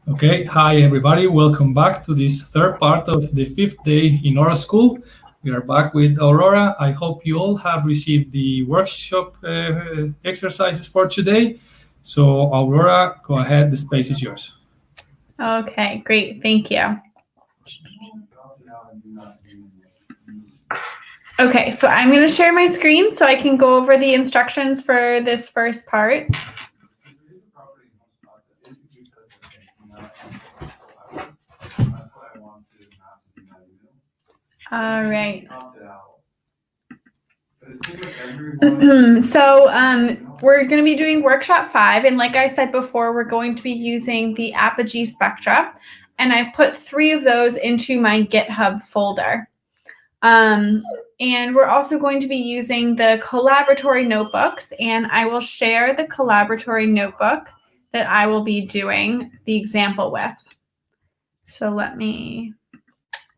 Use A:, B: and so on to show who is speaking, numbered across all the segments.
A: Okay, hi everybody. Welcome back to this third part of the fifth day in Aura School. We are back with Aurora. I hope you all have received the workshop exercises for today. So Aurora, go ahead. The space is yours.
B: Okay, great. Thank you. Okay, so I'm going to share my screen so I can go over the instructions for this first part. All right. So we're going to be doing workshop 5, and like I said before, we're going to be using the apogee spectra, and I've put 3 of those into my GitHub folder. And we're also going to be using the collaboratory notebooks, and I will share the collaboratory notebook that I will be doing the example with. So let me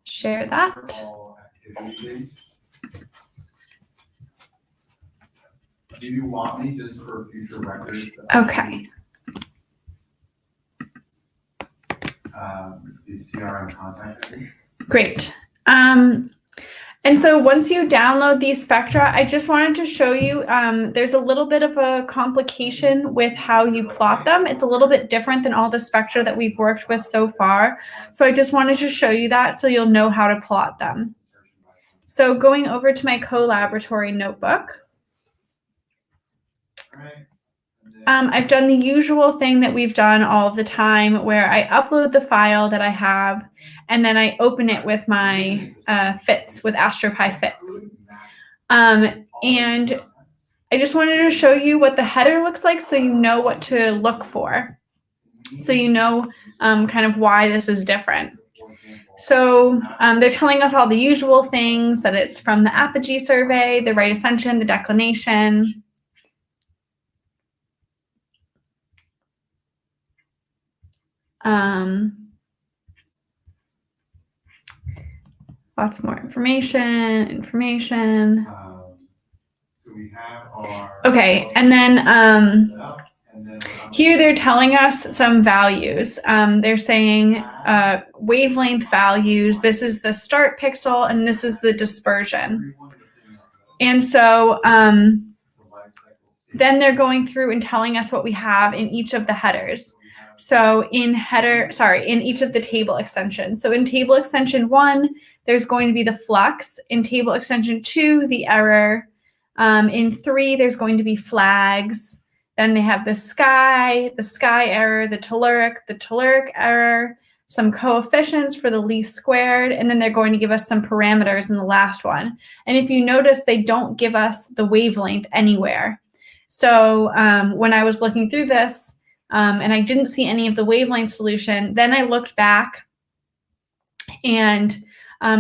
B: share that.
C: Do you want me just for future records?
B: Okay.
C: The CRM contact me?
B: Great. And so once you download these spectra, I just wanted to show you there's a little bit of a complication with how you plot them. It's a little bit different than all the spectra that we've worked with so far. So I just wanted to show you that so you'll know how to plot them. So going over to my collaboratory notebook, I've done the usual thing that we've done all the time where I upload the file that I have and then I open it with my FITS, with AstroPy FITS. And I just wanted to show you what the header looks like so you know what to look for. So you know kind of why this is different. So they're telling us all the usual things, that it's from the apogee survey, the right ascension, the declination. Lots more information.
C: So we have our...
B: Okay, and then here they're telling us some values. They're saying wavelength values. This is the start pixel, and this is the dispersion. And so then they're going through and telling us what we have in each of the headers. So in each of the table extensions. So in table extension 1, there's going to be the flux. In table extension 2, the error. In 3, there's going to be flags. Then they have the sky error, the telluric error, some coefficients for the least squared, and then they're going to give us some parameters in the last one. And if you notice, they don't give us the wavelength anywhere. So when I was looking through this, and I didn't see any of the wavelength solution, then I looked back and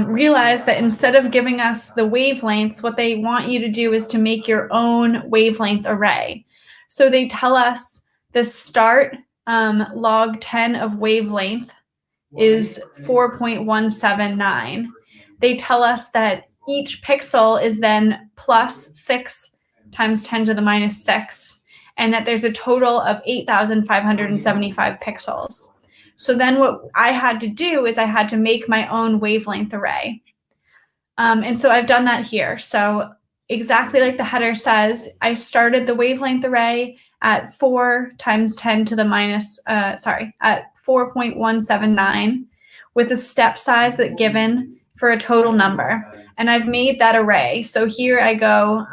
B: realized that instead of giving us the wavelengths, what they want you to do is to make your own wavelength array. So they tell us the start log 10 of wavelength is 4.179. They tell us that each pixel is then plus 6 times 10 to the minus 6, and that there's a total of 8,575 pixels. So then what I had to do is I had to make my own wavelength array. And so I've done that here. So exactly like the header says, I started the wavelength array at 4 times 10 to the minus, at 4.179 with a step size that given for a total number. And I've made that array. So here I go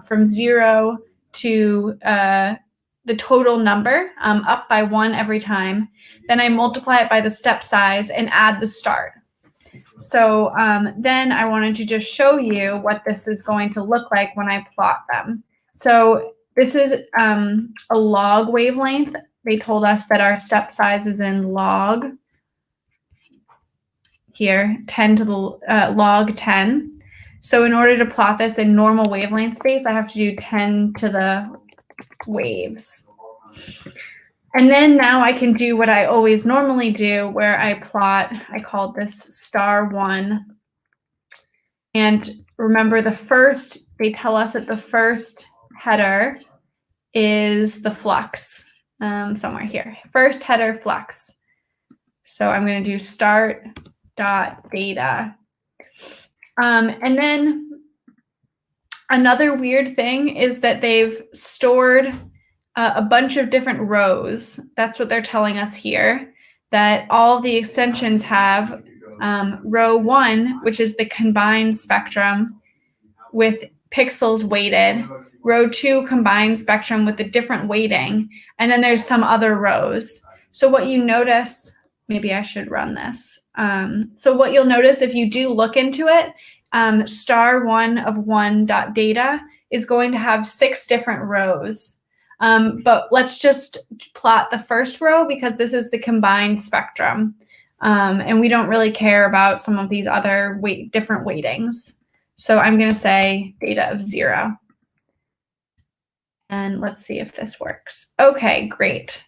B: from 0 to the total number up by 1 every time. Then I multiply it by the step size and add the start. So then I wanted to just show you what this is going to look like when I plot them. So this is a log wavelength. They told us that our step size is in log. Here, 10 to the log 10. So in order to plot this in normal wavelength space, I have to do 10 to the waves. And then now I can do what I always normally do, where I plot, I called this star 1. And remember they tell us that the first header is the flux, somewhere here. First header flux. So I'm going to do start.data. And then another weird thing is that they've stored a bunch of different rows. That's what they're telling us here, that all the extensions have row 1, which is the combined spectrum with pixels weighted, row 2 combined spectrum with a different weighting, and then there's some other rows. So what you notice, maybe I should run this. So what you'll notice if you do look into it, star1 of 1.data is going to have 6 different rows. But let's just plot the first row because this is the combined spectrum. And we don't really care about some of these other different weightings. So I'm going to say data of 0. And let's see if this works. Okay, great.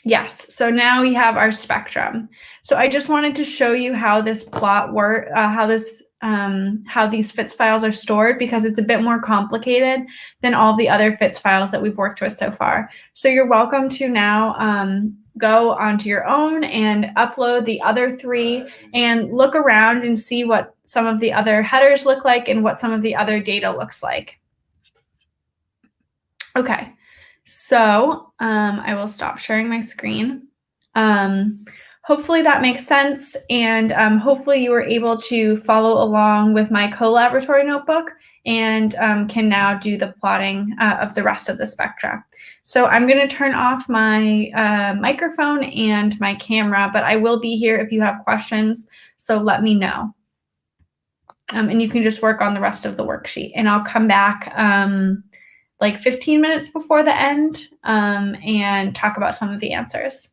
B: Yes, so now we have our spectrum. So I just wanted to show you how this plot works, how these FITS files are stored, because it's a bit more complicated than all the other FITS files that we've worked with so far. So you're welcome to now go onto your own and upload the other 3 and look around and see what some of the other headers look like and what some of the other data looks like. Okay. So I will stop sharing my screen. Hopefully that makes sense, and hopefully you were able to follow along with my co-laboratory notebook and can now do the plotting of the rest of the spectra. So I'm going to turn off my microphone and my camera, but I will be here if you have questions, so let me know. And you can just work on the rest of the worksheet, and I'll come back like 15 minutes before the end and talk about some of the answers.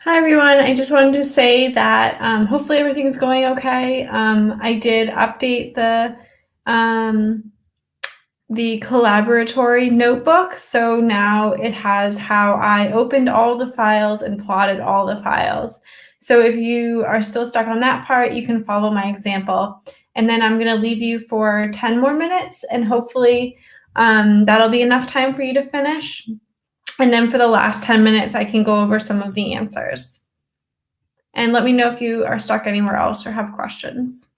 B: Hi everyone, I just wanted to say that hopefully everything's going okay. I did update the collaboratory notebook, so now it has how I opened all the files and plotted all the files. So if you are still stuck on that part, you can follow my example. And then I'm going to leave you for 10 more minutes, and hopefully that'll be enough time for you to finish. And then for the last 10 minutes, I can go over some of the answers. And let me know if you are stuck anywhere else or have questions.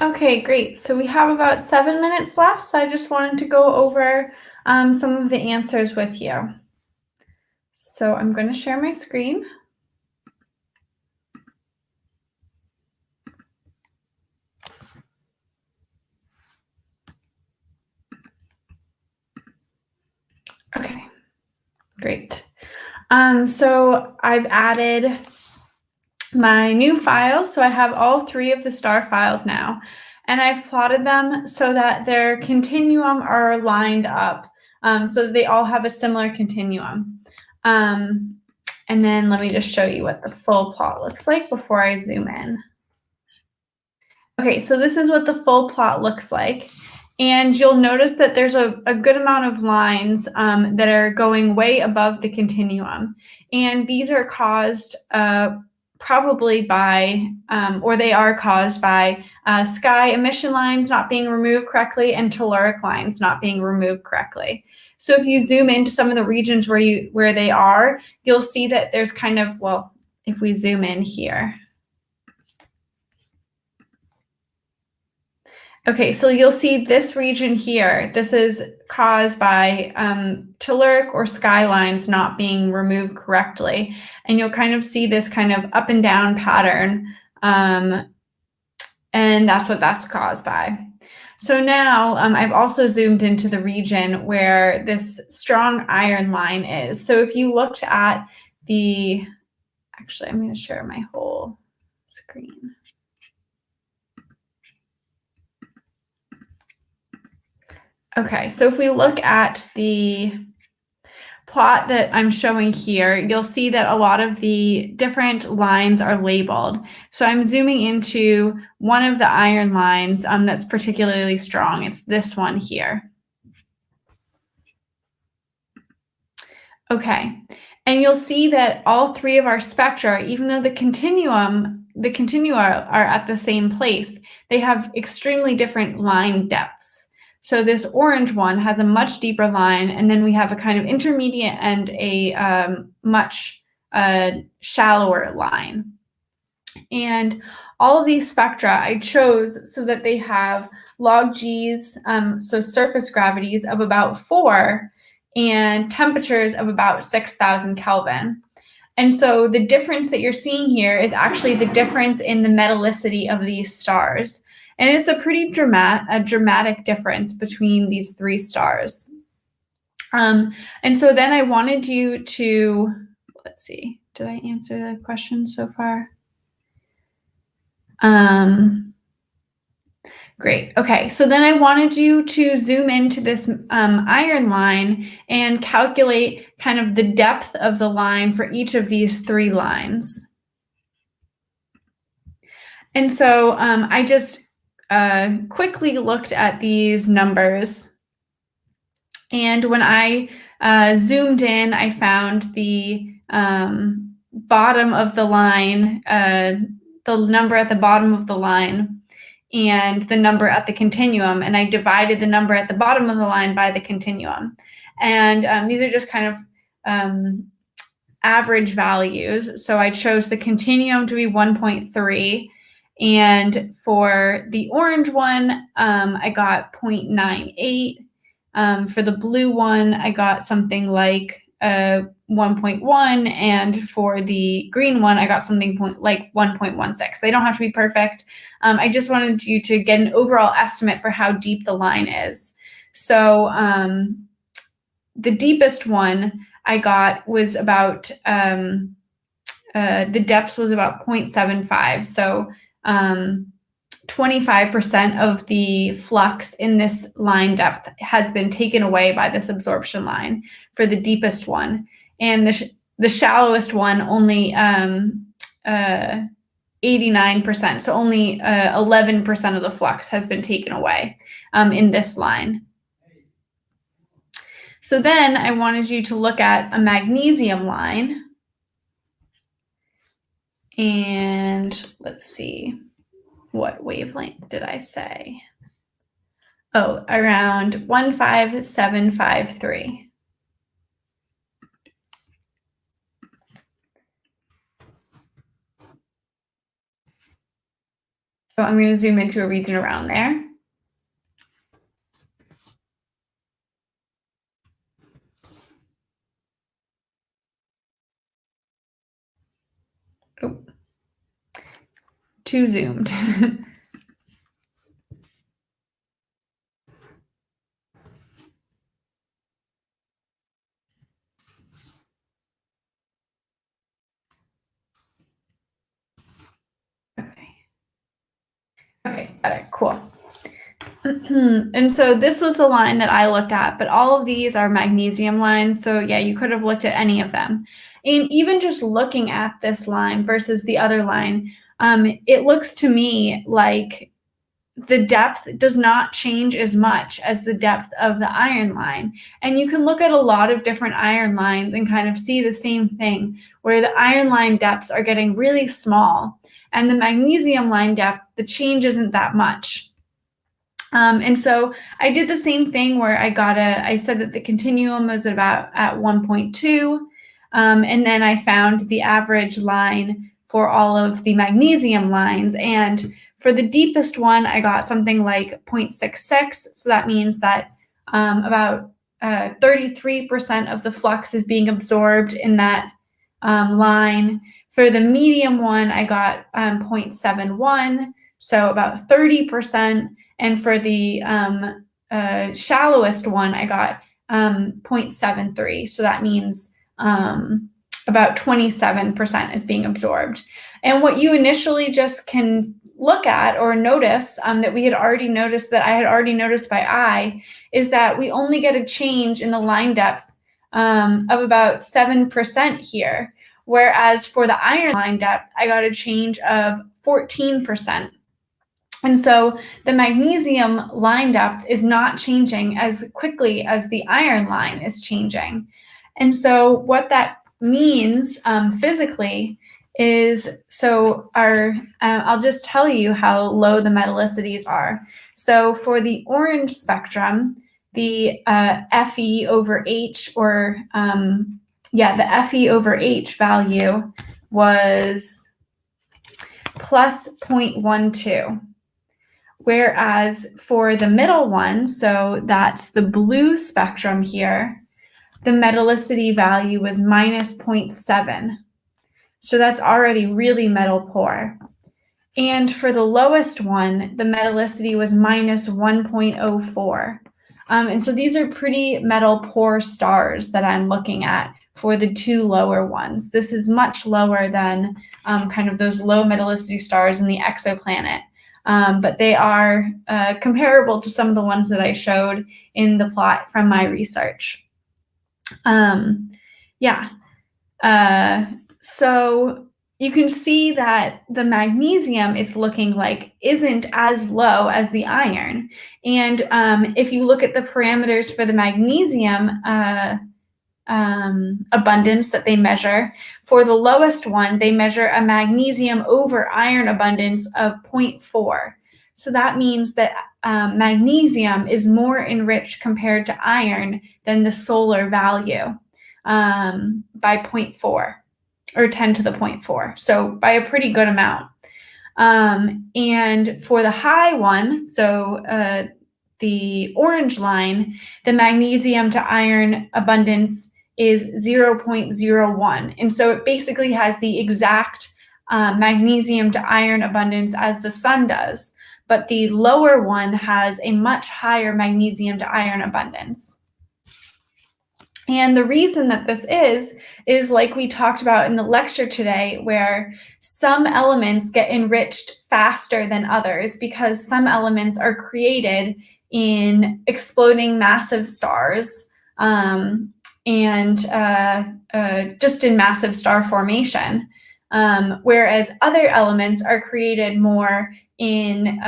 B: Okay, great. So we have about 7 minutes left, so I just wanted to go over some of the answers with you. So I'm going to share my screen. Okay, great. So I've added my new files. So I have all 3 of the star files now, and I've plotted them so that their continuum are lined up, so that they all have a similar continuum. And then let me just show you what the full plot looks like before I zoom in. Okay, so this is what the full plot looks like. And you'll notice that there's a good amount of lines that are going way above the continuum. And these are caused probably by, or they are caused by sky emission lines not being removed correctly and telluric lines not being removed correctly. So if you zoom into some of the regions where they are, you'll see that there's kind of, well, if we zoom in here. Okay, so you'll see this region here. This is caused by telluric or sky lines not being removed correctly. And you'll kind of see this kind of up and down pattern. And that's what that's caused by. So now I've also zoomed into the region where this strong iron line is. So if you looked at the, actually, I'm going to share my whole screen. Okay, so if we look at the plot that I'm showing here, you'll see that a lot of the different lines are labeled. So I'm zooming into one of the iron lines that's particularly strong. It's this one here. Okay, and you'll see that all 3 of our spectra, even though the continua are at the same place, they have extremely different line depths. So this orange one has a much deeper line, and then we have a kind of intermediate and a much shallower line. And all of these spectra I chose so that they have log G's, so surface gravities of about 4, and temperatures of about 6,000 Kelvin. And so the difference that you're seeing here is actually the difference in the metallicity of these stars. And it's a pretty dramatic difference between these 3 stars. And so then I wanted you to, let's see, did I answer the question so far? Great. Okay, so then I wanted you to zoom into this iron line and calculate kind of the depth of the line for each of these 3 lines. And so I just quickly looked at these numbers. And when I zoomed in, I found the bottom of the line, the number at the bottom of the line, and the number at the continuum, and I divided the number at the bottom of the line by the continuum. And these are just kind of average values. So I chose the continuum to be 1.3, and for the orange one, I got 0.98. For the blue one, I got something like 1.1, and for the green one, I got something like 1.16. They don't have to be perfect. I just wanted you to get an overall estimate for how deep the line is. So the deepest one I got was about, the depth was about 0.75. So 25% of the flux in this line depth has been taken away by this absorption line for the deepest one. And the shallowest one, only 89%. So only 11% of the flux has been taken away in this line. So then I wanted you to look at a magnesium line. And let's see, what wavelength did I say? Oh, around 15753. So I'm going to zoom into a region around there. Oh, too zoomed. Okay, got it. Cool. And so this was the line that I looked at, but all of these are magnesium lines. So yeah, you could have looked at any of them. And even just looking at this line versus the other line, it looks to me like the depth does not change as much as the depth of the iron line. And you can look at a lot of different iron lines and kind of see the same thing, where the iron line depths are getting really small, and the magnesium line depth, the change isn't that much. And so I did the same thing where I said that the continuum was at 1.2. And then I found the average line for all of the magnesium lines. And for the deepest one, I got something like 0.66. So that means that about 33% of the flux is being absorbed in that line. For the medium one, I got 0.71, so about 30%. And for the shallowest one, I got 0.73. So that means about 27% is being absorbed. And what you initially just can look at or notice that we had already noticed, that I had already noticed by eye, is that we only get a change in the line depth of about 7% here. Whereas for the iron line depth, I got a change of 14%. And so the magnesium line depth is not changing as quickly as the iron line is changing. And so what that means physically is, so I'll just tell you how low the metallicities are. So for the orange spectrum, the Fe over H, or the Fe over H value was plus 0.12. Whereas for the middle one, so that's the blue spectrum here, the metallicity value was minus 0.7. So that's already really metal poor. And for the lowest one, the metallicity was minus 1.04. And so these are pretty metal poor stars that I'm looking at for the two lower ones. This is much lower than kind of those low metallicity stars in the exoplanet. But they are comparable to some of the ones that I showed in the plot from my research. So you can see that the magnesium, it's looking like, isn't as low as the iron. And if you look at the parameters for the magnesium abundance that they measure, for the lowest one, they measure a magnesium over iron abundance of 0.4. So that means that magnesium is more enriched compared to iron than the solar value by 0.4, or 10 to the 0.4. So by a pretty good amount. And for the high one, so the orange line, the magnesium to iron abundance is 0.01. And so it basically has the exact magnesium to iron abundance as the sun does, but the lower one has a much higher magnesium to iron abundance. And the reason that this is like we talked about in the lecture today, where some elements get enriched faster than others because some elements are created in exploding massive stars and just in massive star formation, whereas other elements are created more in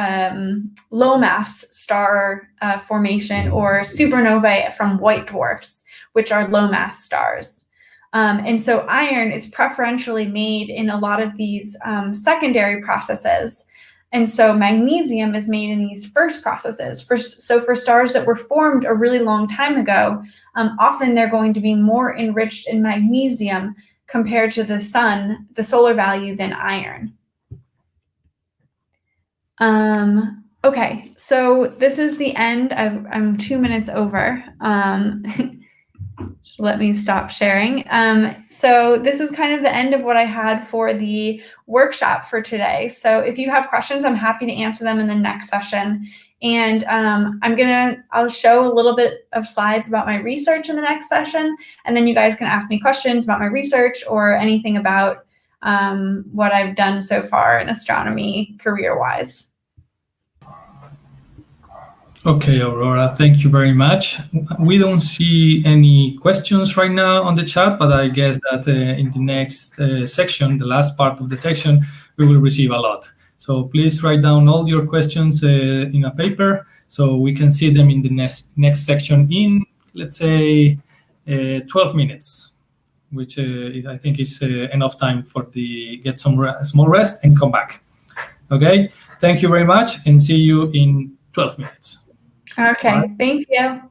B: low mass star formation, or supernovae from white dwarfs, which are low mass stars. And so iron is preferentially made in a lot of these secondary processes. And so magnesium is made in these first processes. So for stars that were formed a really long time ago, often they're going to be more enriched in magnesium compared to the sun, the solar value, than iron. Okay, so this is the end. I'm 2 minutes over. Just let me stop sharing. So this is kind of the end of what I had for the workshop for today. So if you have questions, I'm happy to answer them in the next session. And I'll show a little bit of slides about my research in the next session, and then you guys can ask me questions about my research or anything about what I've done so far in astronomy career-wise.
A: Okay, Aurora, thank you very much. We don't see any questions right now on the chat, but I guess that in the next section, the last part of the section, we will receive a lot. So please write down all your questions in a paper so we can see them in the next section in, let's say, 12 minutes, which I think is enough time for get some small rest and come back. Okay, thank you very much and see you in 12 minutes.
B: Okay, thank you.